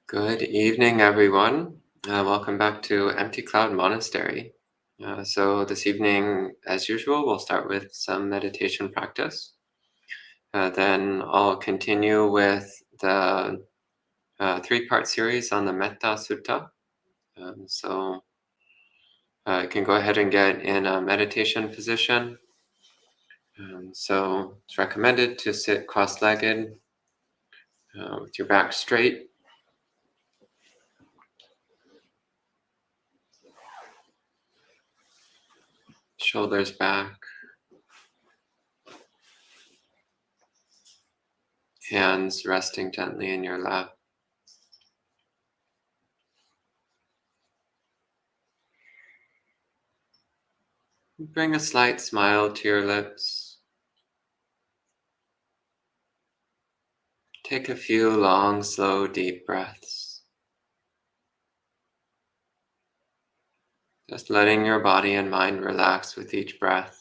Good evening, everyone. Welcome back to Empty Cloud Monastery. So, this evening, as usual, we'll start with some meditation practice. Then I'll continue with the three-part series on the Metta Sutta. So, you can go ahead and get in a meditation position. So, it's recommended to sit cross-legged with your back straight. Shoulders back, hands resting gently in your lap. Bring a slight smile to your lips. Take a few long, slow, deep breaths. Just letting your body and mind relax with each breath.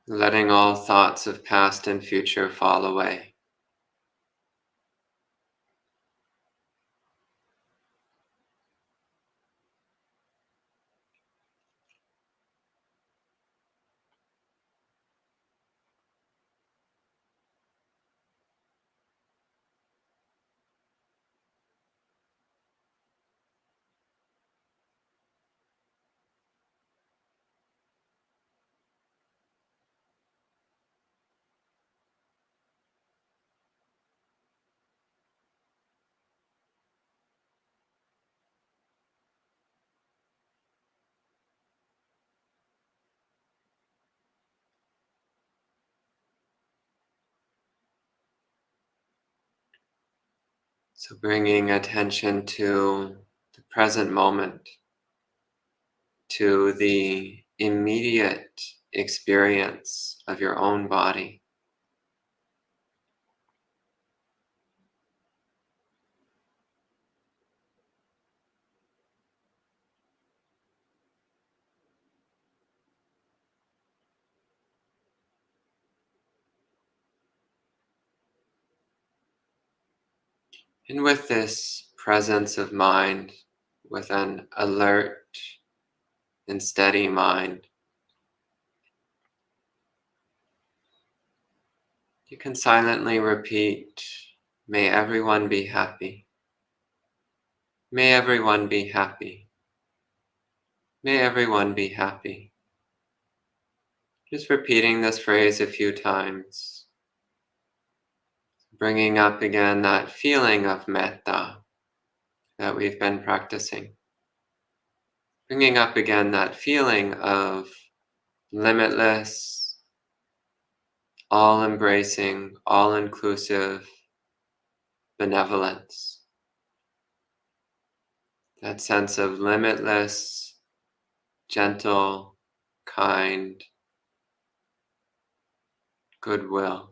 Letting all thoughts of past and future fall away. So bringing attention to the present moment, to the immediate experience of your own body. And with this presence of mind, with an alert and steady mind, you can silently repeat, "May everyone be happy. May everyone be happy. May everyone be happy." Just repeating this phrase a few times, bringing up again that feeling of metta that we've been practicing. Bringing up again that feeling of limitless, all-embracing, all-inclusive benevolence. That sense of limitless, gentle, kind goodwill.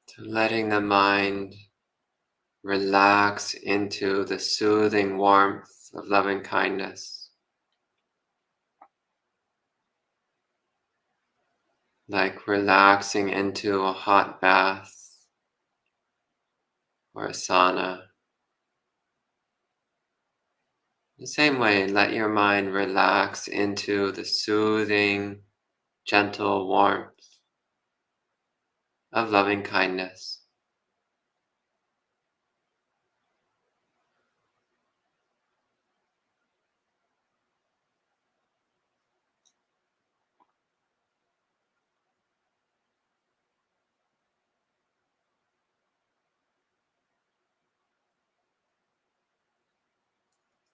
So letting the mind relax into the soothing warmth of loving kindness, like relaxing into a hot bath or a sauna. The same way, let your mind relax into the soothing, gentle warmth of loving kindness.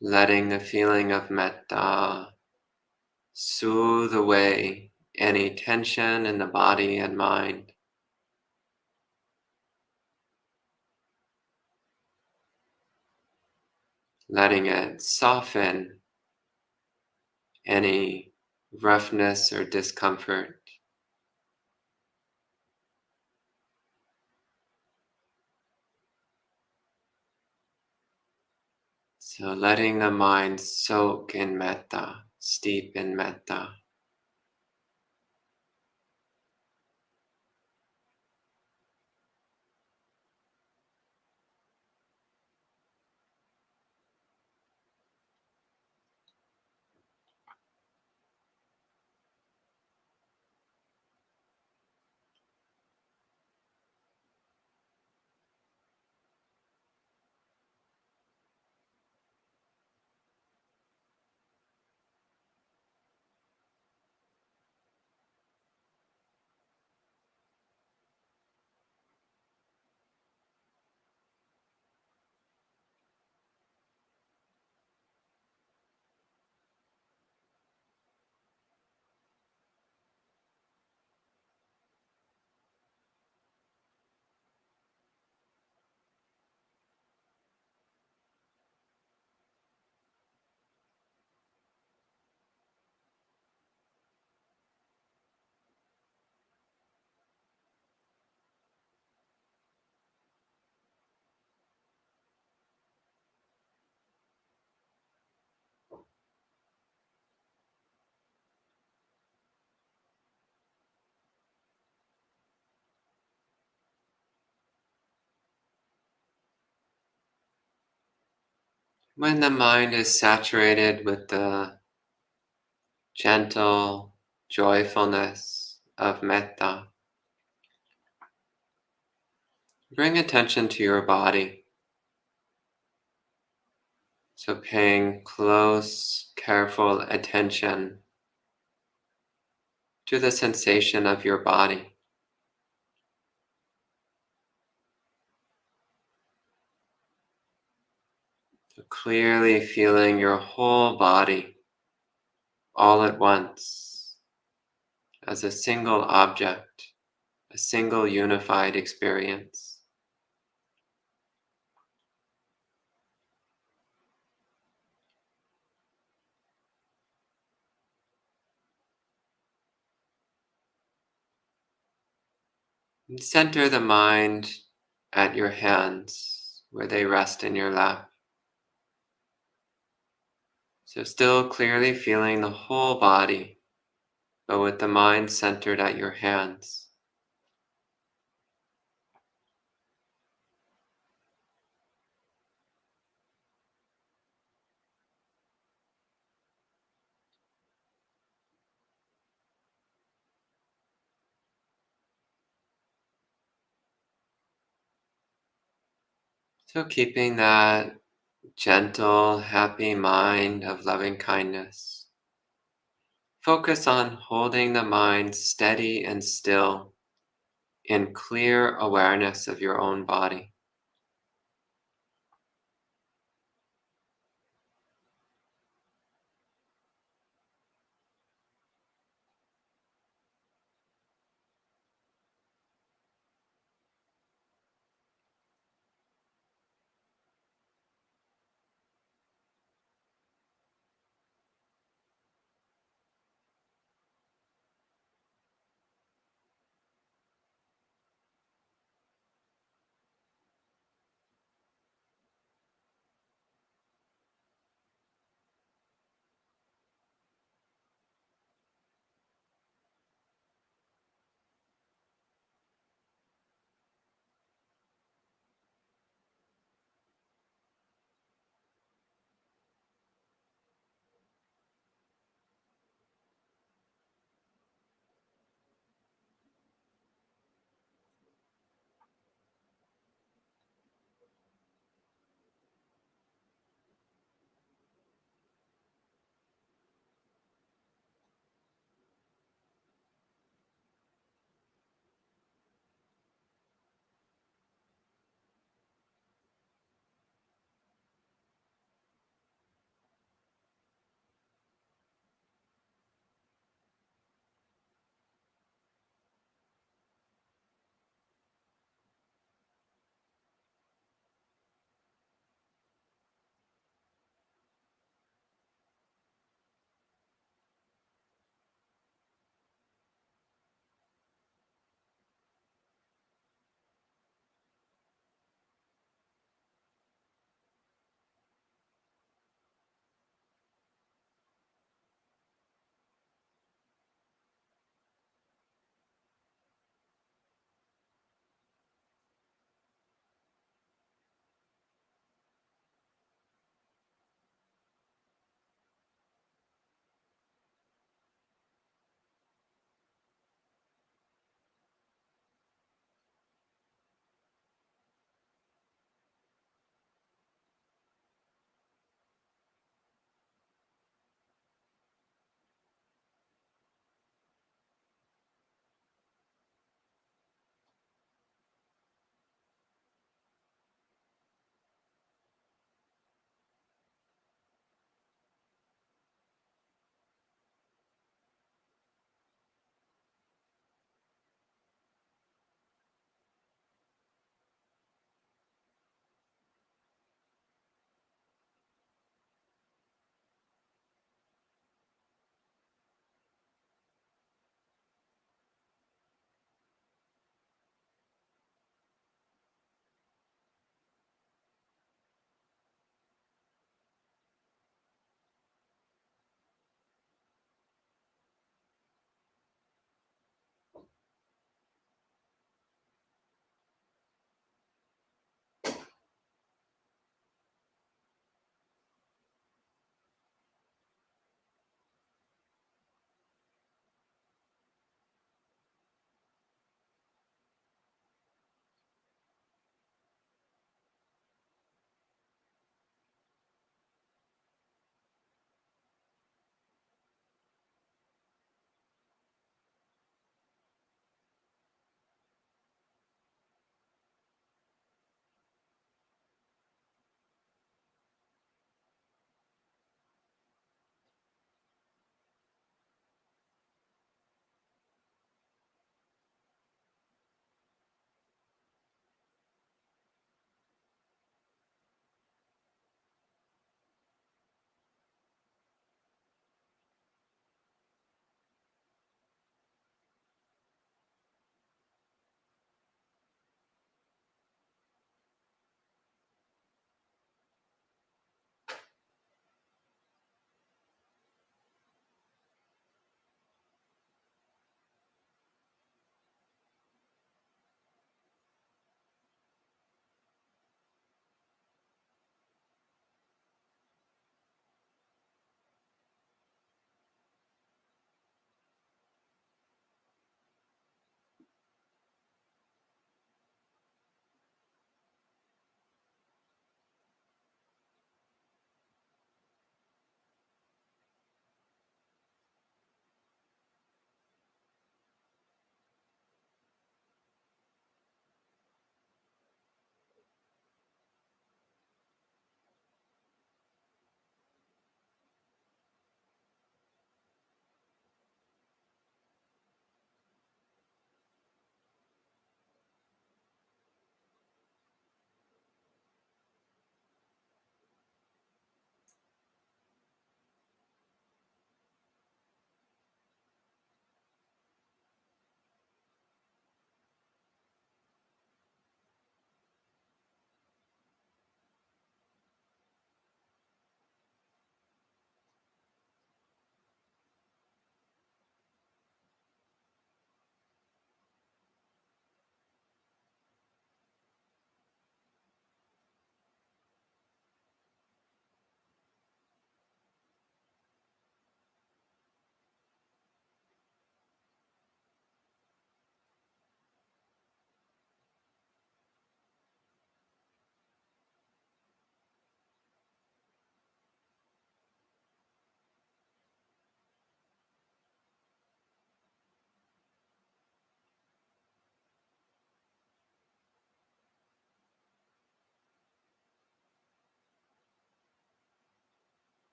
letting the feeling of metta soothe away any tension in the body and mind. Letting it soften any roughness or discomfort. So letting the mind soak in metta, steep in metta. When the mind is saturated with the gentle joyfulness of metta, bring attention to your body. So paying close, careful attention to the sensation of your body. So clearly feeling your whole body all at once as a single object, a single unified experience. And center the mind at your hands where they rest in your lap. So still clearly feeling the whole body, but with the mind centered at your hands. So keeping that gentle, happy mind of loving kindness. Focus on holding the mind steady and still in clear awareness of your own body.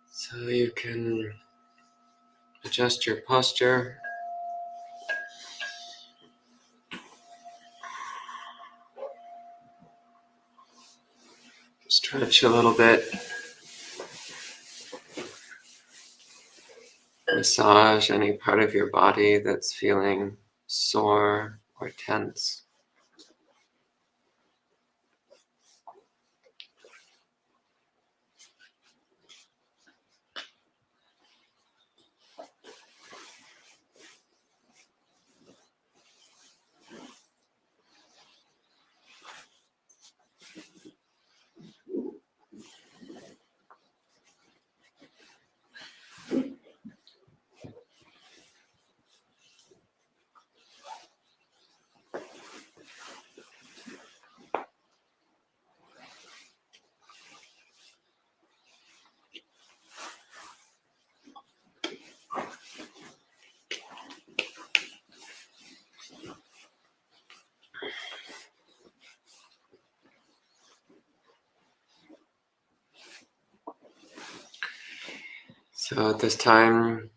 So you can adjust your posture. Stretch a little bit. Massage any part of your body that's feeling sore or tense. So at this time,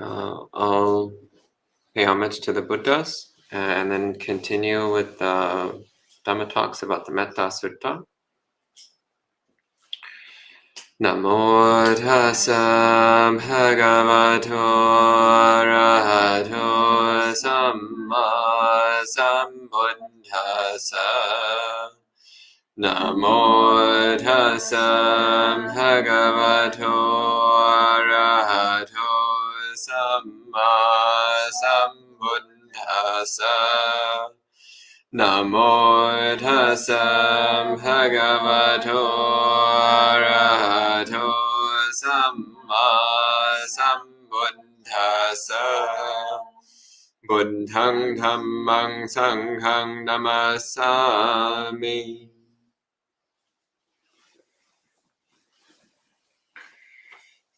I'll pay homage to the Buddhas and then continue with the Dhamma talks about the Metta Sutta. Namo tassa bhagavato arahato samma sambuddhassa. Namo tassa bhagavato arahato samma sambuddhassa. Namo tassa bhagavato arahato samma sambuddhassa. Buddhang dhammang sanghang namasami.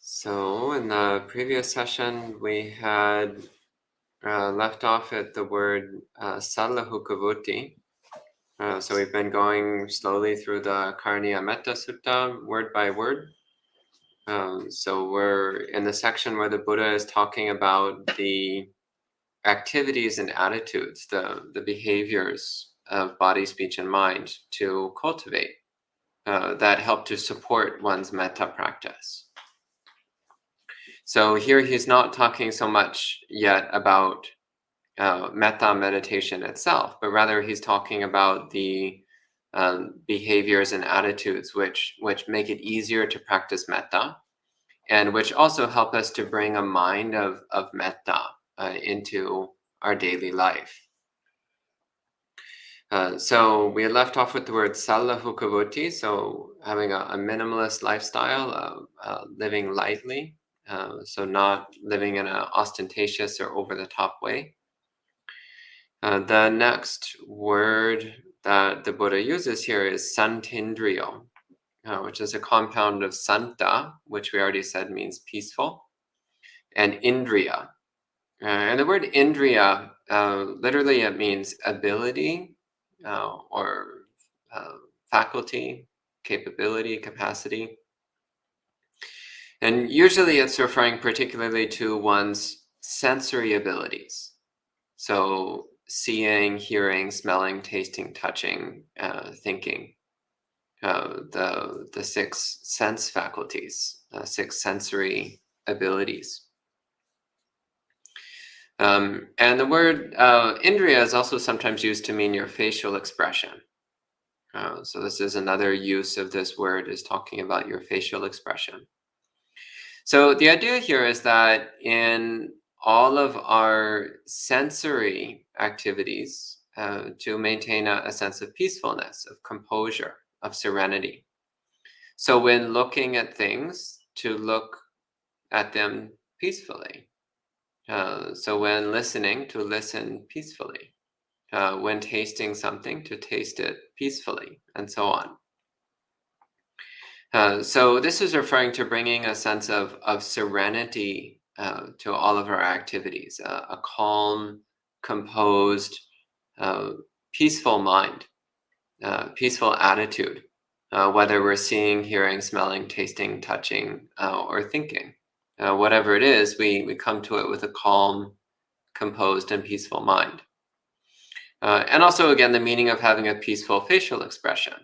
So in the previous session, we had left off at the word Sallahukavuti. So we've been going slowly through the Karaniya Metta Sutta, word by word. So we're in the section where the Buddha is talking about the activities and attitudes, the behaviors of body, speech, and mind to cultivate that help to support one's metta practice. So here he's not talking so much yet about metta meditation itself, but rather he's talking about the behaviors and attitudes which make it easier to practice metta, and which also help us to bring a mind of metta into our daily life. So we left off with the word Sallahukavuti, so having a minimalist lifestyle, living lightly, so not living in an ostentatious or over-the-top way. The next word that the Buddha uses here is santindriyo, which is a compound of santa, which we already said means peaceful, and indriya. And the word indriya, literally it means ability or faculty, capability, capacity. And usually it's referring particularly to one's sensory abilities. So seeing, hearing, smelling, tasting, touching, thinking, the six sense faculties, six sensory abilities. And the word indriya is also sometimes used to mean your facial expression. So this is another use of this word, is talking about your facial expression. So the idea here is that in all of our sensory activities, to maintain a sense of peacefulness, of composure, of serenity. So when looking at things, to look at them peacefully. So when listening, to listen peacefully. When tasting something, to taste it peacefully, and so on. So this is referring to bringing a sense of serenity to all of our activities, a calm, composed, uh, peaceful mind, peaceful attitude, whether we're seeing, hearing, smelling, tasting, touching, or thinking. Whatever it is, we come to it with a calm, composed, and peaceful mind. And also, again, the meaning of having a peaceful facial expression.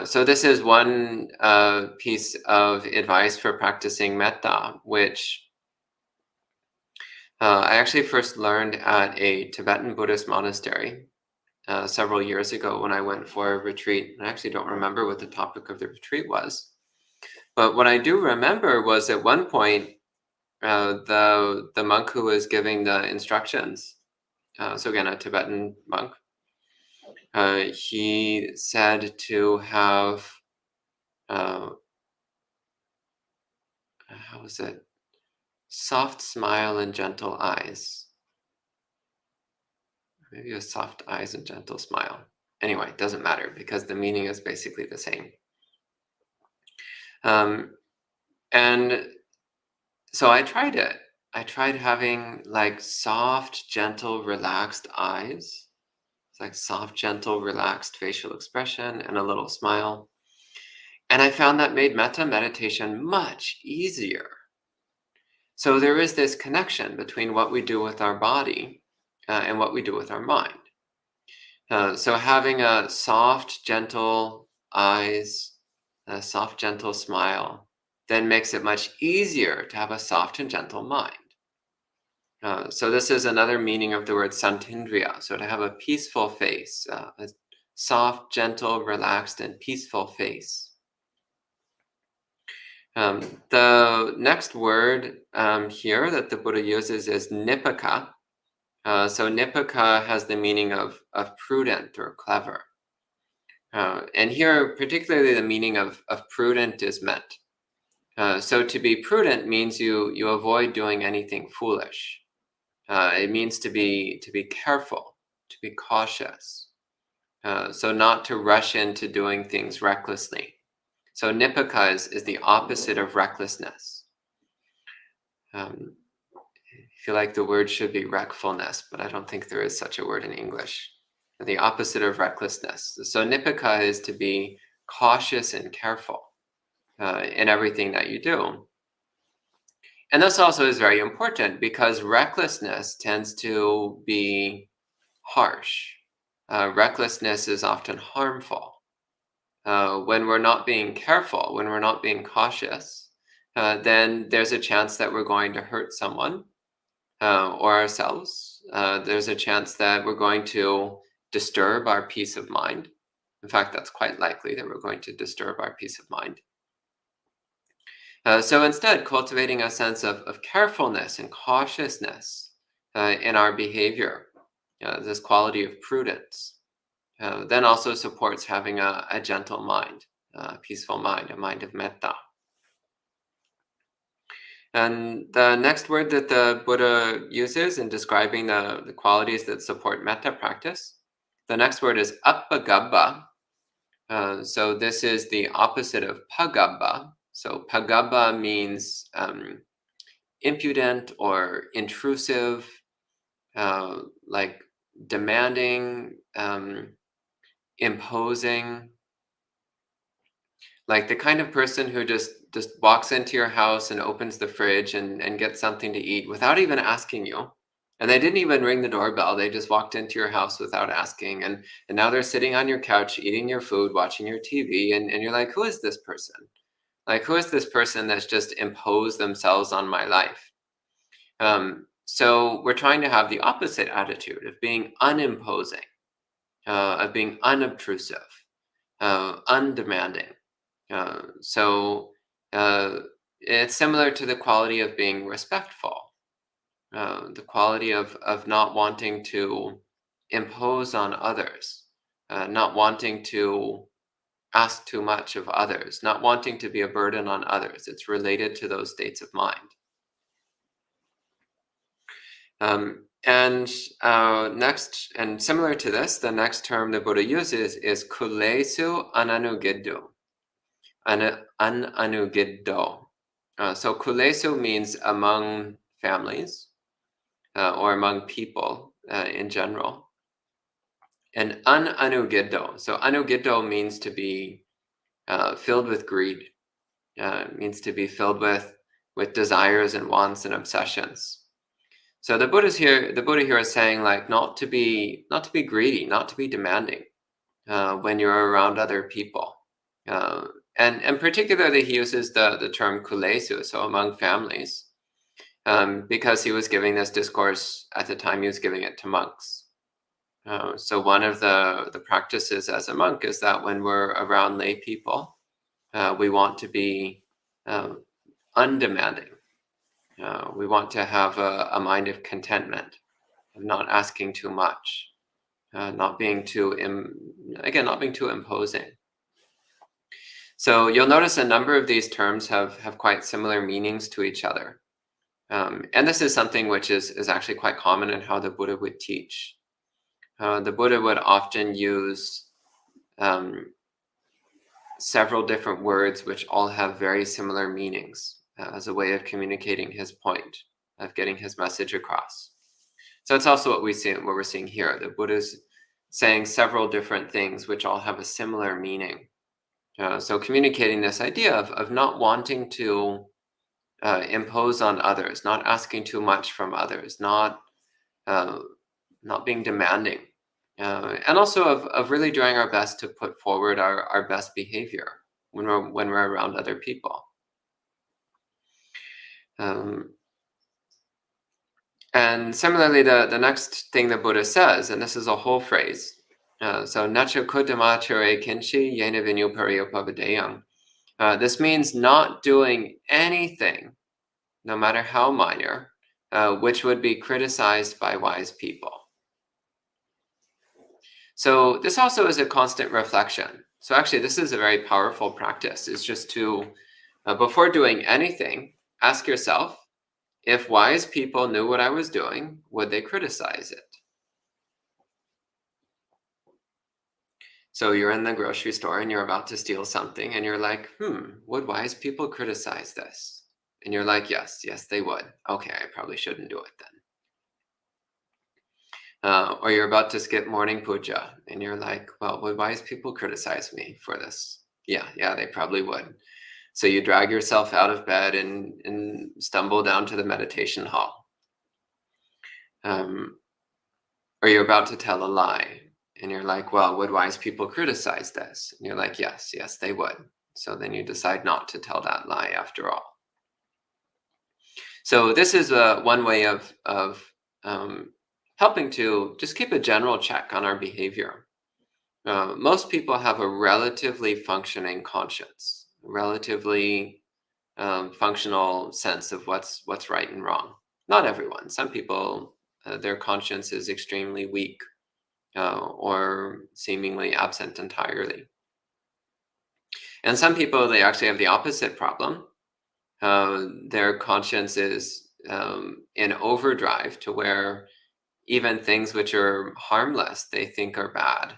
So this is one piece of advice for practicing metta, which I actually first learned at a Tibetan Buddhist monastery several years ago when I went for a retreat. I actually don't remember what the topic of the retreat was. But what I do remember was at one point, the monk who was giving the instructions, so again, a Tibetan monk, he said to have, how was it? Soft smile and gentle eyes. Maybe a soft eyes and gentle smile. Anyway, it doesn't matter because the meaning is basically the same. And so I tried it. I tried having like soft, gentle, relaxed eyes. It's like soft, gentle, relaxed facial expression and a little smile. And I found that made metta meditation much easier. So there is this connection between what we do with our body and what we do with our mind. So having a soft, gentle eyes, a soft, gentle smile, then makes it much easier to have a soft and gentle mind. So this is another meaning of the word santindriya. So to have a peaceful face, a soft, gentle, relaxed, and peaceful face. The next word here that the Buddha uses is nipaka. So nipaka has the meaning of prudent or clever. And here, particularly the meaning of prudent is meant. So to be prudent means you avoid doing anything foolish. It means to be careful, to be cautious. So not to rush into doing things recklessly. So nipaka is the opposite of recklessness. I feel like the word should be rectfulness, but I don't think there is such a word in English. The opposite of recklessness. So nipaka is to be cautious and careful in everything that you do. And this also is very important because recklessness tends to be harsh. Recklessness is often harmful. When we're not being careful, when we're not being cautious, then there's a chance that we're going to hurt someone or ourselves. There's a chance that we're going to disturb our peace of mind. In fact, that's quite likely that we're going to disturb our peace of mind. So instead, cultivating a sense of carefulness and cautiousness in our behavior, this quality of prudence, then also supports having a gentle mind, a peaceful mind, a mind of metta. And the next word that the Buddha uses in describing the qualities that support metta practice, the next word is appagabba. So this is the opposite of pagabba. So pagabba means impudent or intrusive, like demanding, imposing, like the kind of person who just walks into your house and opens the fridge and gets something to eat without even asking you. And they didn't even ring the doorbell. They just walked into your house without asking. And now they're sitting on your couch, eating your food, watching your TV. And you're like, who is this person? Like, who is this person that's just imposed themselves on my life? So we're trying to have the opposite attitude of being unimposing, of being unobtrusive, undemanding. So it's similar to the quality of being respectful, the quality of not wanting to impose on others, not wanting to ask too much of others, not wanting to be a burden on others. It's related to those states of mind. And next, and similar to this, the next term the Buddha uses is kulesu ananugiddu. Ananugiddo. So kulesu means among families or among people in general. And anugiddo. So anugiddo means to be filled with greed. Means to be filled with desires and wants and obsessions. So the Buddha here is saying, like, not to be greedy, not to be demanding when you're around other people. And particularly he uses the term kulesu, so among families, because he was giving this discourse at the time he was giving it to monks. So one of the practices as a monk is that when we're around lay people, we want to be undemanding. We want to have a mind of contentment, of not asking too much, not being too imposing. So you'll notice a number of these terms have quite similar meanings to each other. And this is something which is actually quite common in how the Buddha would teach. The Buddha would often use several different words which all have very similar meanings as a way of communicating his point, of getting his message across. So it's also what we're seeing here. The Buddha's saying several different things which all have a similar meaning. So communicating this idea of not wanting to impose on others, not asking too much from others, not being demanding, and also of really doing our best to put forward our best behavior when we're around other people. And similarly, the next thing the Buddha says, and this is a whole phrase, so nacha kuddhamacare kinchi yena vinu pariyopavadeyam. This means not doing anything, no matter how minor, which would be criticized by wise people. So this also is a constant reflection. So actually, this is a very powerful practice. It's just to, before doing anything, ask yourself, if wise people knew what I was doing, would they criticize it? So you're in the grocery store and you're about to steal something and you're like, would wise people criticize this? And you're like, yes, they would. Okay, I probably shouldn't do it then. Or you're about to skip morning puja and you're like, well, would wise people criticize me for this? Yeah, they probably would. So you drag yourself out of bed and stumble down to the meditation hall. Or you're about to tell a lie and you're like, well, would wise people criticize this? And you're like, yes, they would. So then you decide not to tell that lie after all. So this is one way of helping to just keep a general check on our behavior. Most people have a relatively functioning conscience, relatively functional sense of what's right and wrong. Not everyone. Some people, their conscience is extremely weak or seemingly absent entirely. And some people, they actually have the opposite problem. Their conscience is in overdrive to where even things which are harmless, they think are bad.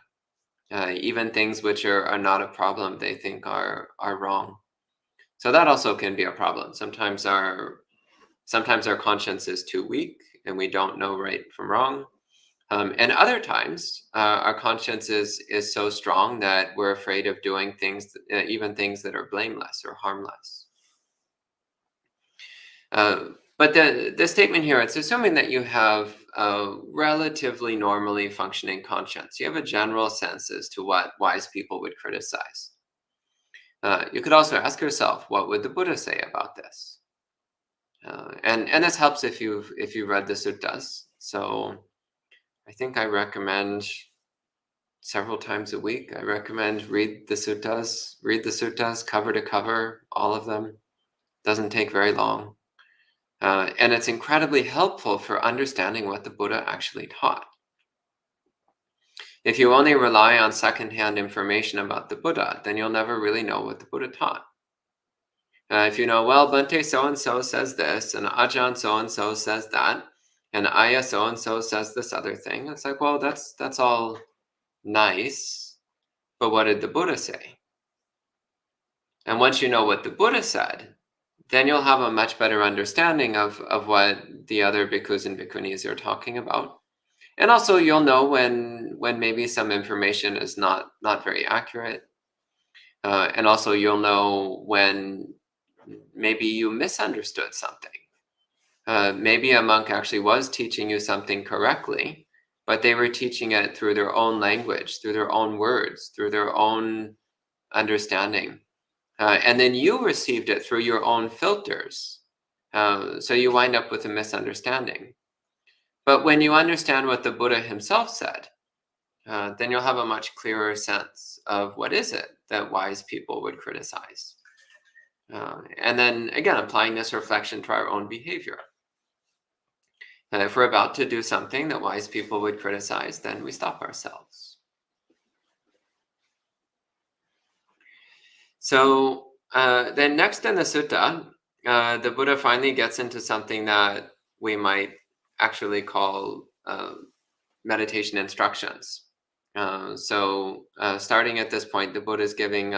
Even things which are not a problem, they think are wrong. So that also can be a problem. Sometimes our conscience is too weak and we don't know right from wrong. And other times, our conscience is so strong that we're afraid of doing things, even things that are blameless or harmless. But the statement here, it's assuming that you have a relatively normally functioning conscience. You have a general sense as to what wise people would criticize. You could also ask yourself, what would the Buddha say about this? And this helps if you've read the suttas. So I think I recommend several times a week. I recommend read the suttas cover to cover, all of them. Doesn't take very long. And it's incredibly helpful for understanding what the Buddha actually taught. If you only rely on secondhand information about the Buddha, then you'll never really know what the Buddha taught. If you know, well, Bhante so-and-so says this, and Ajahn so-and-so says that, and Ayya so-and-so says this other thing, it's like, well, that's all nice, but what did the Buddha say? And once you know what the Buddha said, then you'll have a much better understanding of what the other bhikkhus and bhikkhunis are talking about. And also you'll know when maybe some information is not very accurate. And also you'll know when maybe you misunderstood something. Maybe a monk actually was teaching you something correctly, but they were teaching it through their own language, through their own words, through their own understanding. And then you received it through your own filters. So you wind up with a misunderstanding. But when you understand what the Buddha himself said, then you'll have a much clearer sense of what is it that wise people would criticize. And then again, applying this reflection to our own behavior. If we're about to do something that wise people would criticize, then we stop ourselves. So then next in the sutta, the Buddha finally gets into something that we might actually call meditation instructions. So starting at this point, the Buddha is giving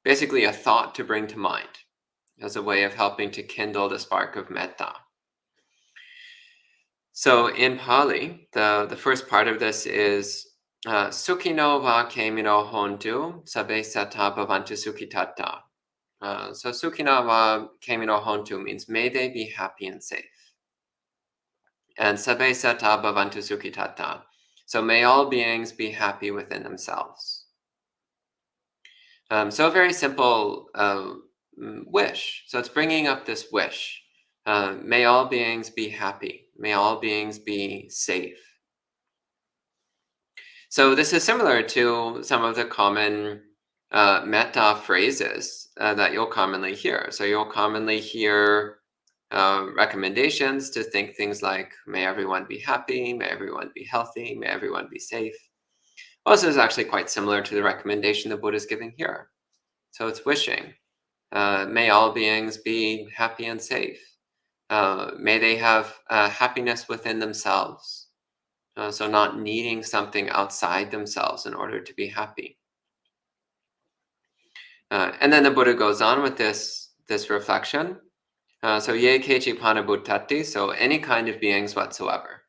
basically a thought to bring to mind as a way of helping to kindle the spark of metta. So in Pali, the first part of this is Sukhino va kemino hontu sabe sata bhavantu sukhitatta. So Sukhino va kemino hontu means may they be happy and safe. And sabe sata bhavantu sukhitatta. So may all beings be happy within themselves. So a very simple wish. So it's bringing up this wish. May all beings be happy. May all beings be safe. So this is similar to some of the common metta phrases that you'll commonly hear. So you'll commonly hear recommendations to think things like, may everyone be happy, may everyone be healthy, may everyone be safe. Well, this is actually quite similar to the recommendation the Buddha is giving here. So it's wishing. May all beings be happy and safe. May they have happiness within themselves. So not needing something outside themselves in order to be happy. And then the Buddha goes on with this reflection. So ye kechi pana bhuttati, so any kind of beings whatsoever.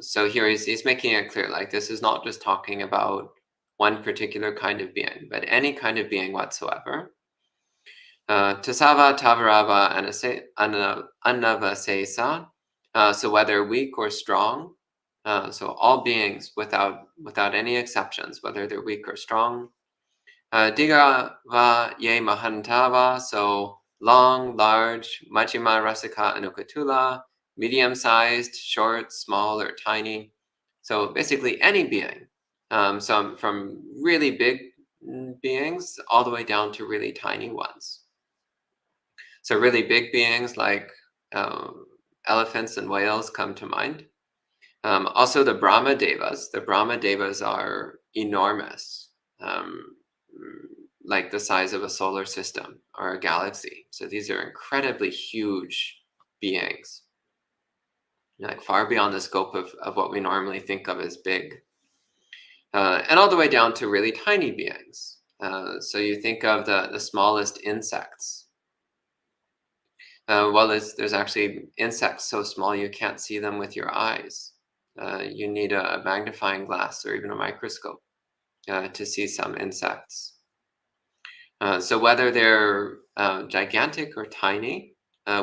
So here he's making it clear, like this is not just talking about one particular kind of being, but any kind of being whatsoever. Tasava tavarava anavasesa, so whether weak or strong, so all beings without any exceptions, whether they're weak or strong. Digava ye mahantava, so long, large, majjhima rasika anukatula, medium-sized, short, small, or tiny. So basically any being, so from really big beings all the way down to really tiny ones. So really big beings like elephants and whales come to mind. Also the Brahma Devas. The Brahma Devas are enormous, like the size of a solar system or a galaxy. So these are incredibly huge beings, like far beyond the scope of what we normally think of as big. And all the way down to really tiny beings. So you think of the smallest insects. Well, there's actually insects so small you can't see them with your eyes. You need a magnifying glass or even a microscope to see some insects. So whether they're gigantic or tiny,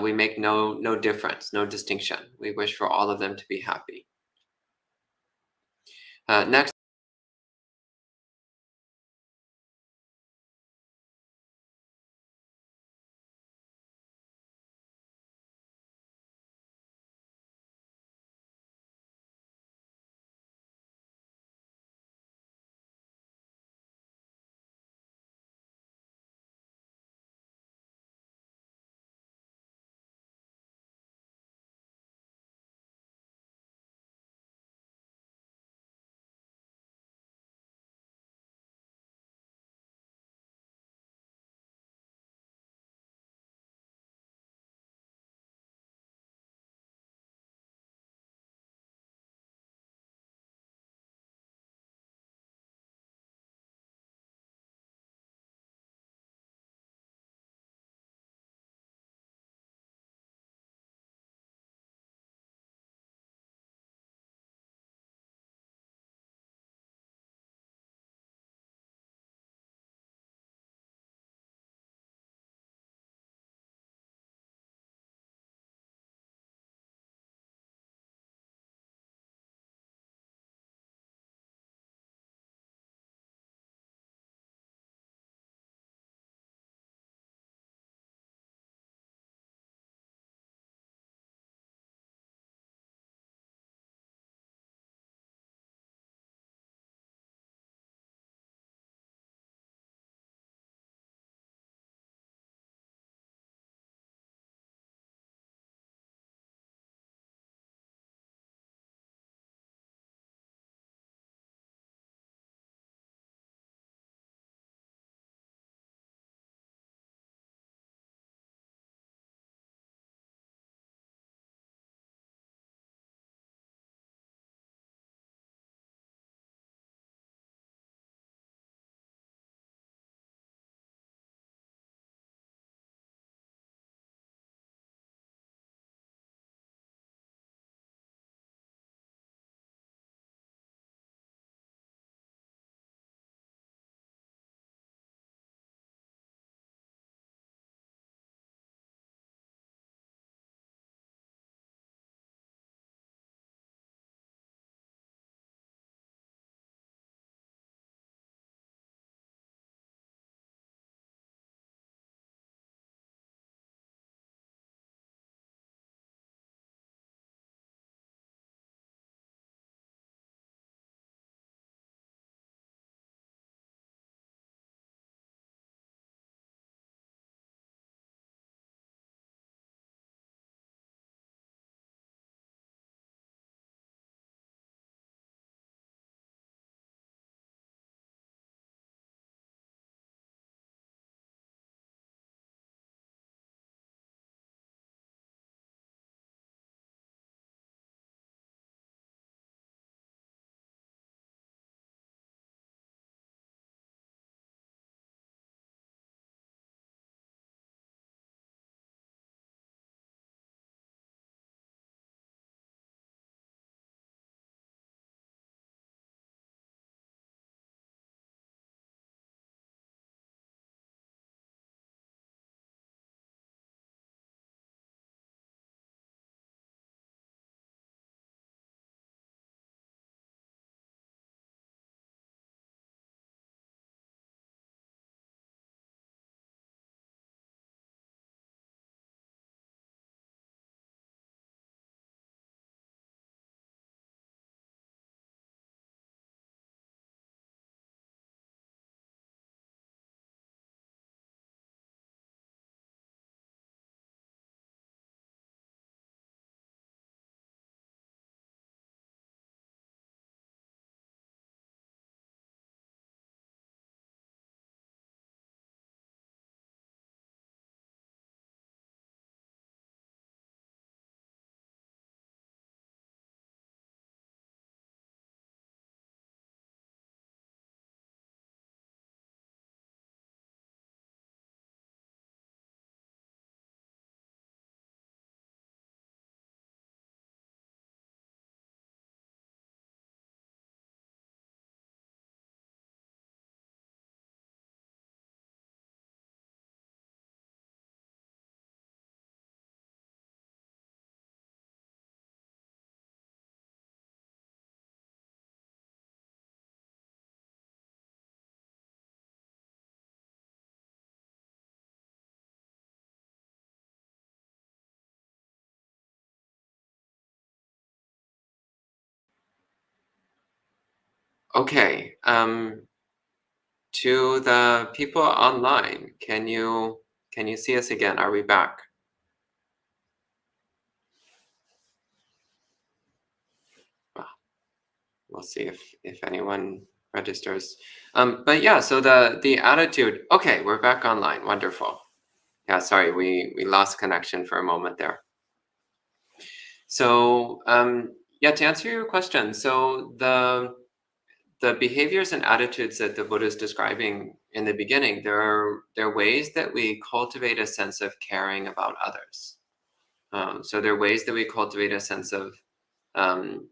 we make no difference, no distinction. We wish for all of them to be happy. Next. Okay. To the people online, can you see us again? Are we back? Well, we'll see if anyone registers. But yeah, so the attitude. Okay, we're back online. Wonderful. Yeah, sorry, we lost connection for a moment there. So yeah, to answer your question, so the behaviors and attitudes that the Buddha is describing in the beginning, they're ways that we cultivate a sense of caring about others. So there are ways that we cultivate a sense of um,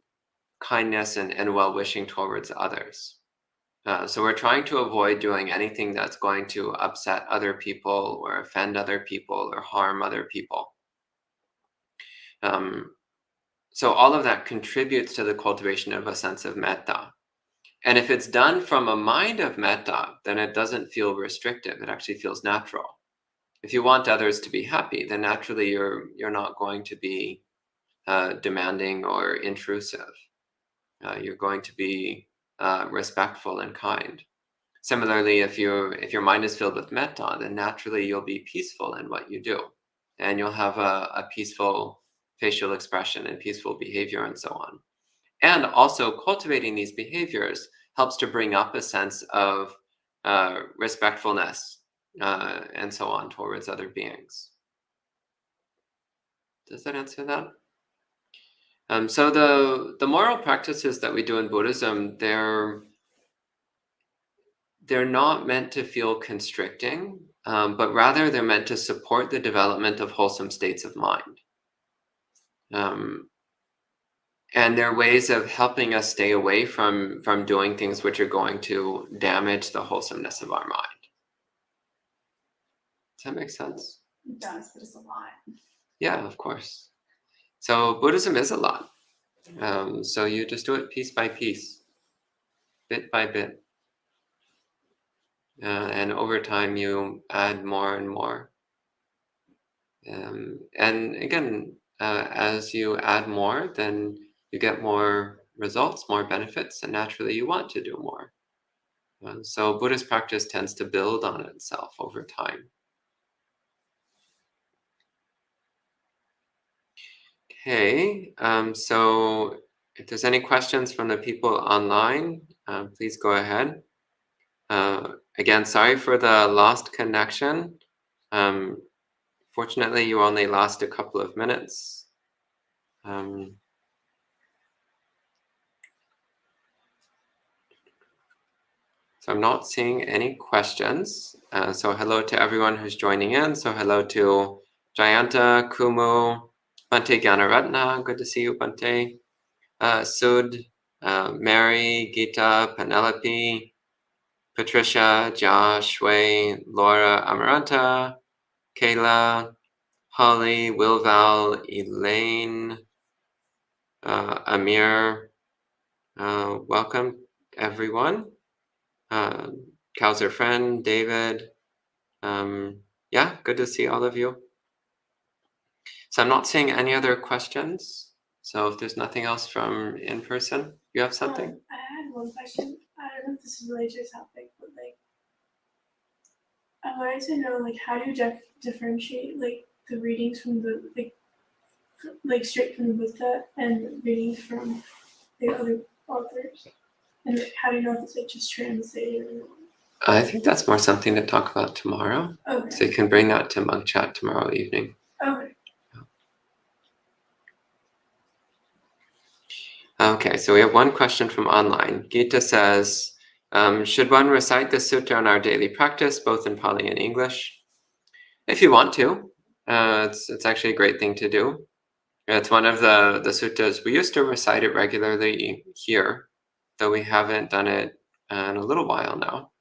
kindness and well-wishing towards others. So we're trying to avoid doing anything that's going to upset other people or offend other people or harm other people. Um, so all of that contributes to the cultivation of a sense of metta. And if it's done from a mind of metta, then it doesn't feel restrictive. It actually feels natural. If you want others to be happy, then naturally you're not going to be demanding or intrusive. You're going to be respectful and kind. Similarly, if your mind is filled with metta, then naturally you'll be peaceful in what you do, and you'll have a peaceful facial expression and peaceful behavior and so on. And also cultivating these behaviors helps to bring up a sense of respectfulness and so on towards other beings. Does that answer that? So the moral practices that we do in Buddhism, they're not meant to feel constricting, but rather they're meant to support the development of wholesome states of mind. Um, and they're ways of helping us stay away from doing things which are going to damage the wholesomeness of our mind. Does that make sense? It does, but it's a lot. Yeah, of course. So Buddhism is a lot. So you just do it piece by piece, bit by bit. And over time you add more and more. And again, as you add more, then you get more results, more benefits, and naturally you want to do more. So Buddhist practice tends to build on itself over time. Okay, so if there's any questions from the people online, please go ahead. Again, sorry for the lost connection. Fortunately, you only lost a couple of minutes. So I'm not seeing any questions. So hello to everyone who's joining in. So hello to Jayanta, Kumu, Bhante Gyanaratna. Good to see you, Bhante. Sud, Mary, Gita, Penelope, Patricia, Josh, Shui, Laura, Amaranta, Kayla, Holly, Wilval, Elaine, Amir. Welcome, everyone. Kowser friend, David. Yeah, good to see all of you. So I'm not seeing any other questions. So if there's nothing else from in person, you have something? I had one question. I don't know if this is related to your topic, but I wanted to know how do you differentiate the readings from the straight from the Buddha and readings from the other authors, and how do you know if it's just translated or not? I think that's more something to talk about tomorrow. Okay. So you can bring that to Monk Chat tomorrow evening. Okay. Okay, so we have one question from online. Gita says, should one recite the sutta in our daily practice, both in Pali and English? If you want to, it's actually a great thing to do. It's one of the suttas. We used to recite it regularly here, though we haven't done it in a little while now.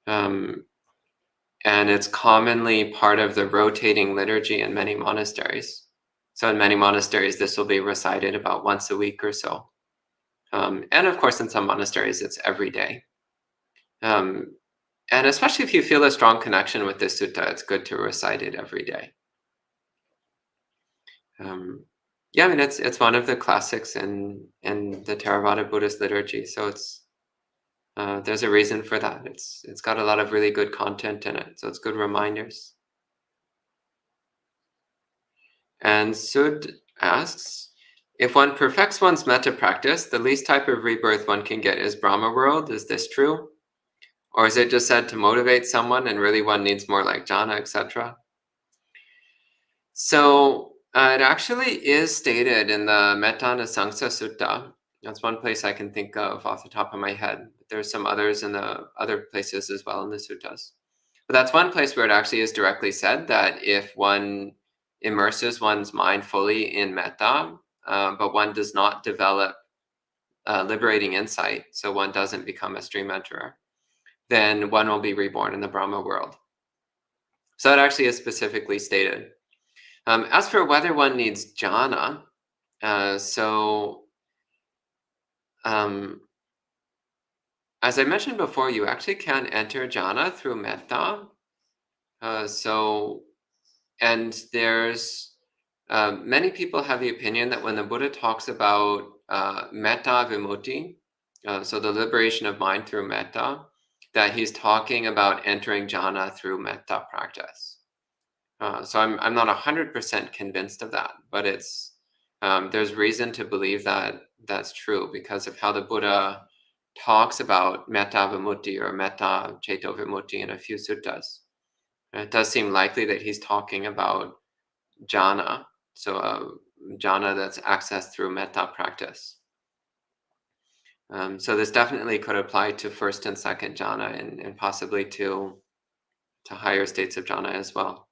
And it's commonly part of the rotating liturgy in many monasteries. So in many monasteries, this will be recited about once a week or so. And of course, in some monasteries, it's every day. And especially if you feel a strong connection with this sutta, it's good to recite it every day. Yeah, it's one of the classics in the Theravada Buddhist liturgy, so it's There's a reason for that. It's got a lot of really good content in it, so it's good reminders. And Sud asks, if one perfects one's metta practice, the least type of rebirth one can get is Brahma world. Is this true? Or is it just said to motivate someone and really one needs more like jhana, etc.? So it actually is stated in the Metta Sutta. That's one place I can think of off the top of my head. There's some others in the other places as well in the suttas. But that's one place where it actually is directly said that if one immerses one's mind fully in metta, but one does not develop liberating insight, so one doesn't become a stream enterer, then one will be reborn in the Brahma world. So that actually is specifically stated. As for whether one needs jhana, as I mentioned before, you actually can enter jhana through metta. And there's many people have the opinion that when the Buddha talks about metta vimutti, so the liberation of mind through metta, that he's talking about entering jhana through metta practice. So I'm not 100% convinced of that, but there's reason to believe that that's true because of how the Buddha talks about metta vimutti or metta ceto vimutti in a few suttas. It does seem likely that he's talking about jhana, so jhana that's accessed through metta practice. So this definitely could apply to first and second jhana and possibly to higher states of jhana as well.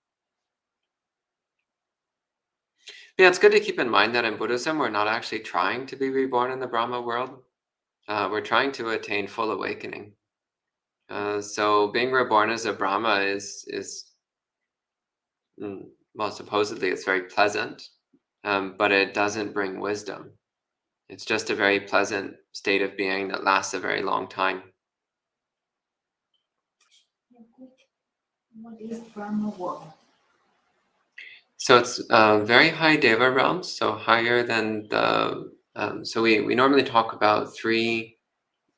Yeah, it's good to keep in mind that in Buddhism, we're not actually trying to be reborn in the Brahma world. We're trying to attain full awakening. So being reborn as a Brahma is well, supposedly it's very pleasant, but it doesn't bring wisdom. It's just a very pleasant state of being that lasts a very long time. What is Brahma world? So it's very high Deva realms, so higher than the... so we normally talk about three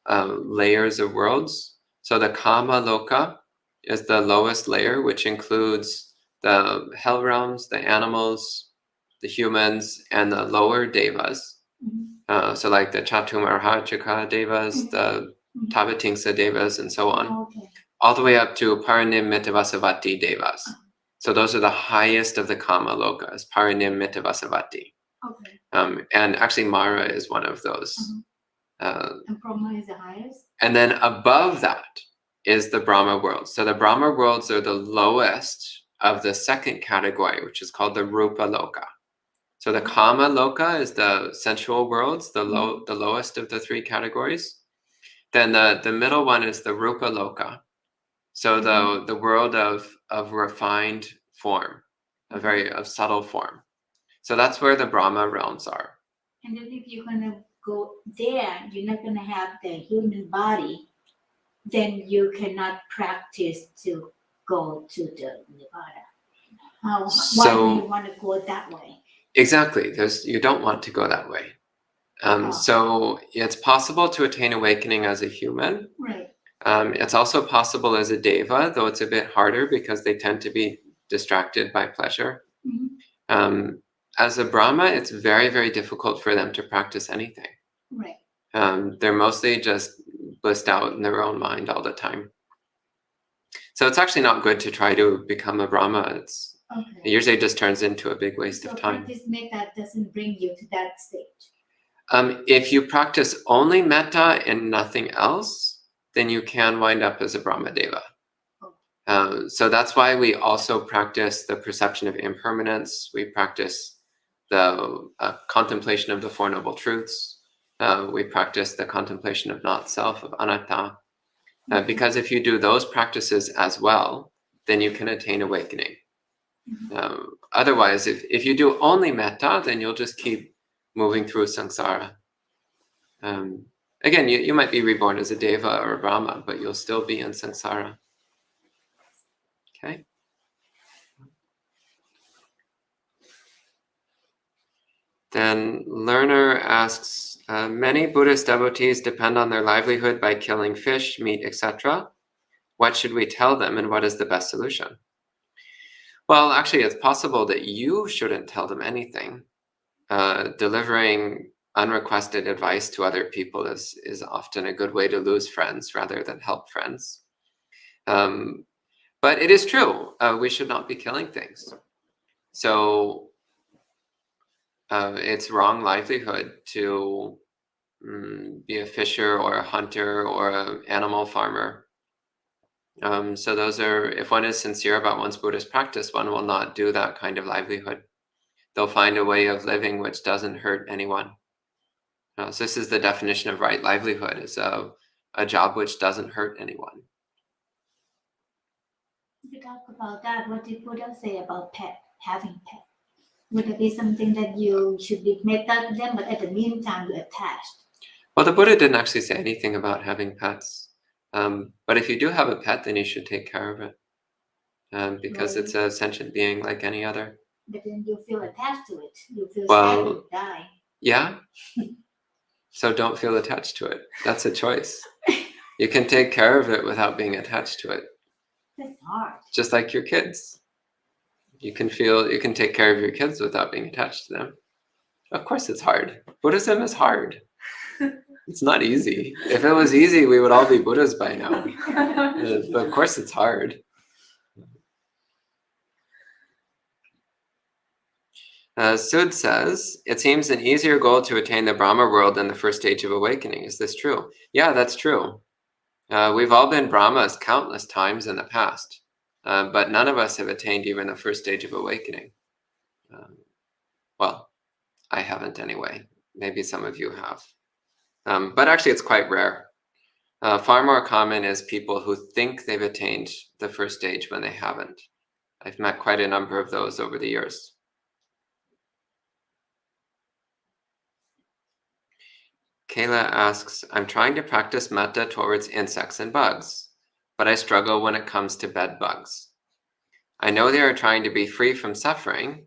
layers of worlds. So the Kama Loka is the lowest layer, which includes the hell realms, the animals, the humans, and the lower devas. Mm-hmm. So like the Chatumardhachaka devas, the Tavatingsa devas, and so on. Oh, okay. All the way up to Paranim Mitavasavati devas. So those are the highest of the Kama Lokas, Paranim Mitavasavati. Okay. And actually Mara is one of those. And Brahma is the highest? And then above that is the Brahma world. So the Brahma worlds are the lowest of the second category, which is called the Rupa Loka. So the Kama Loka is the sensual worlds, the lowest of the three categories. Then the middle one is the Rupa Loka. So the world of refined form, of subtle form. So that's where the Brahma realms are. And then if you're gonna go there, you're not gonna have the human body, then you cannot practice to go to the Nirvana. Why do you want to go that way? Exactly. You don't want to go that way. So it's possible to attain awakening as a human. Right. It's also possible as a deva, though it's a bit harder because they tend to be distracted by pleasure. Mm-hmm. As a Brahma, it's very, very difficult for them to practice anything. Right. They're mostly just blissed out in their own mind all the time. So it's actually not good to try to become a Brahma. It usually just turns into a big waste of time. So practice metta doesn't bring you to that stage? If you practice only metta and nothing else, then you can wind up as a Brahma Deva. So that's why we also practice the perception of impermanence. We practice the contemplation of the Four Noble Truths. We practice the contemplation of not self, of anatta. Because if you do those practices as well, then you can attain awakening. Otherwise, if you do only metta, then you'll just keep moving through samsara. Again, you might be reborn as a deva or a Brahma, but you'll still be in samsara. Okay? And Learner asks, many Buddhist devotees depend on their livelihood by killing fish, meat, etc. What should we tell them, and what is the best solution? Well, actually, it's possible that you shouldn't tell them anything. Delivering unrequested advice to other people is often a good way to lose friends rather than help friends. But it is true, we should not be killing things. So it's wrong livelihood to be a fisher or a hunter or an animal farmer. So those are, if one is sincere about one's Buddhist practice, one will not do that kind of livelihood. They'll find a way of living which doesn't hurt anyone. So this is the definition of right livelihood, is a job which doesn't hurt anyone. If you talk about that, what did Buddha say about having pet? Would it be something that you should be metta to them, but at the meantime you're attached? Well, the Buddha didn't actually say anything about having pets. But if you do have a pet, then you should take care of it. Because it's a sentient being like any other. But then you feel attached to it. You feel sad when it die. Yeah. So don't feel attached to it. That's a choice. You can take care of it without being attached to it. That's hard. Just like your kids. You can take care of your kids without being attached to them. Of course it's hard. Buddhism is hard. It's not easy. If it was easy, we would all be Buddhas by now. But of course it's hard. Sud says, it seems an easier goal to attain the Brahma world than the first stage of awakening. Is this true? Yeah, that's true. We've all been Brahmas countless times in the past, but none of us have attained even the first stage of awakening. Well, I haven't anyway. Maybe some of you have. But actually it's quite rare. Far more common is people who think they've attained the first stage when they haven't. I've met quite a number of those over the years. Kayla asks, I'm trying to practice metta towards insects and bugs, but I struggle when it comes to bed bugs. I know they are trying to be free from suffering,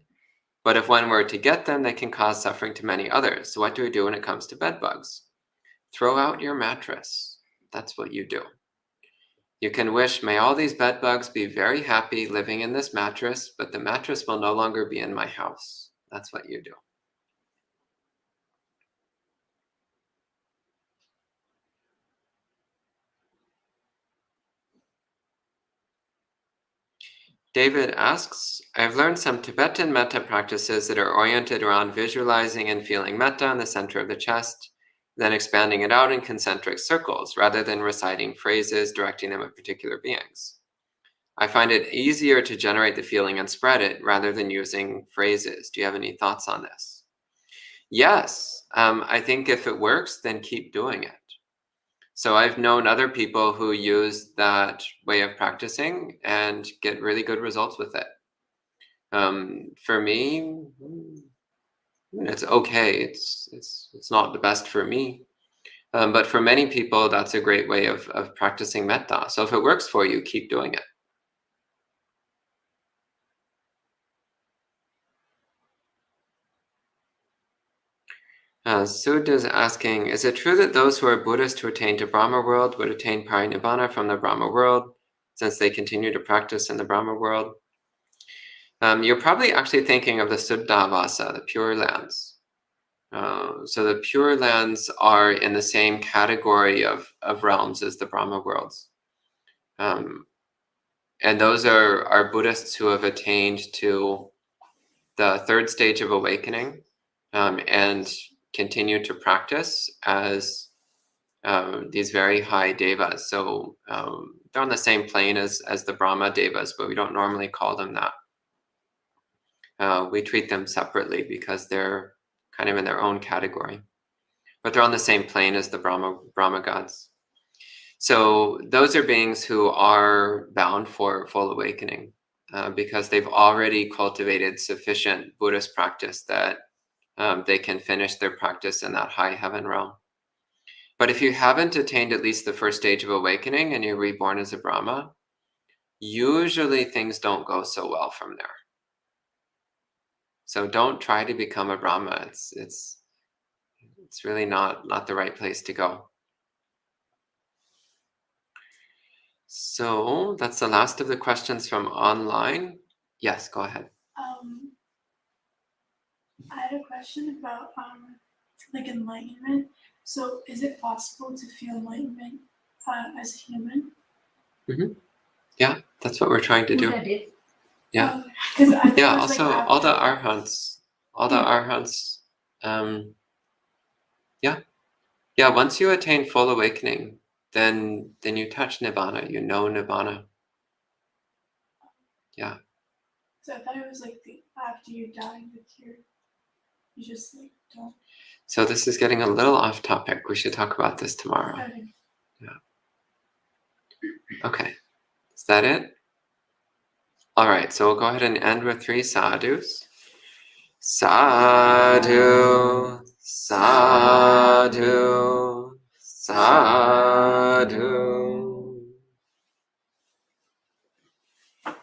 but if one were to get them, they can cause suffering to many others. So what do we do when it comes to bed bugs? Throw out your mattress. That's what you do. You can wish, may all these bed bugs be very happy living in this mattress, but the mattress will no longer be in my house. That's what you do. David asks, I've learned some Tibetan metta practices that are oriented around visualizing and feeling metta in the center of the chest, then expanding it out in concentric circles, rather than reciting phrases directing them at particular beings. I find it easier to generate the feeling and spread it rather than using phrases. Do you have any thoughts on this? Yes, I think if it works, then keep doing it. So I've known other people who use that way of practicing and get really good results with it. For me, it's okay. It's not the best for me. But for many people, that's a great way of practicing metta. So if it works for you, keep doing it. Sud is asking, is it true that those who are Buddhists who attain to Brahma world would attain parinibbana from the Brahma world, since they continue to practice in the Brahma world? You're probably actually thinking of the Suddhavasa, the Pure Lands. So the Pure Lands are in the same category of realms as the Brahma worlds. And those are Buddhists who have attained to the third stage of awakening and continue to practice as these very high devas. So they're on the same plane as the Brahma devas, but we don't normally call them that. We treat them separately because they're kind of in their own category, but they're on the same plane as the Brahma gods. So those are beings who are bound for full awakening because they've already cultivated sufficient Buddhist practice that they can finish their practice in that high heaven realm. But if you haven't attained at least the first stage of awakening and you're reborn as a Brahma, usually things don't go so well from there. So don't try to become a Brahma. It's really not the right place to go. So that's the last of the questions from online. Yes, go ahead. I had a question about like enlightenment. So is it possible to feel enlightenment as a human? Yeah, that's what we're trying to do. Buddha did. Yeah. Because I thought Yeah, it was also like all the after- arhants, yeah, once you attain full awakening, then you touch Nibbana, you know Nibbana. Yeah. So I thought it was like after you die, you just like don't. So this is getting a little off topic. We should talk about this tomorrow. Okay. Okay. Is that it? All right, so we'll go ahead and end with 3 sadhus. Sadhu, sadhu.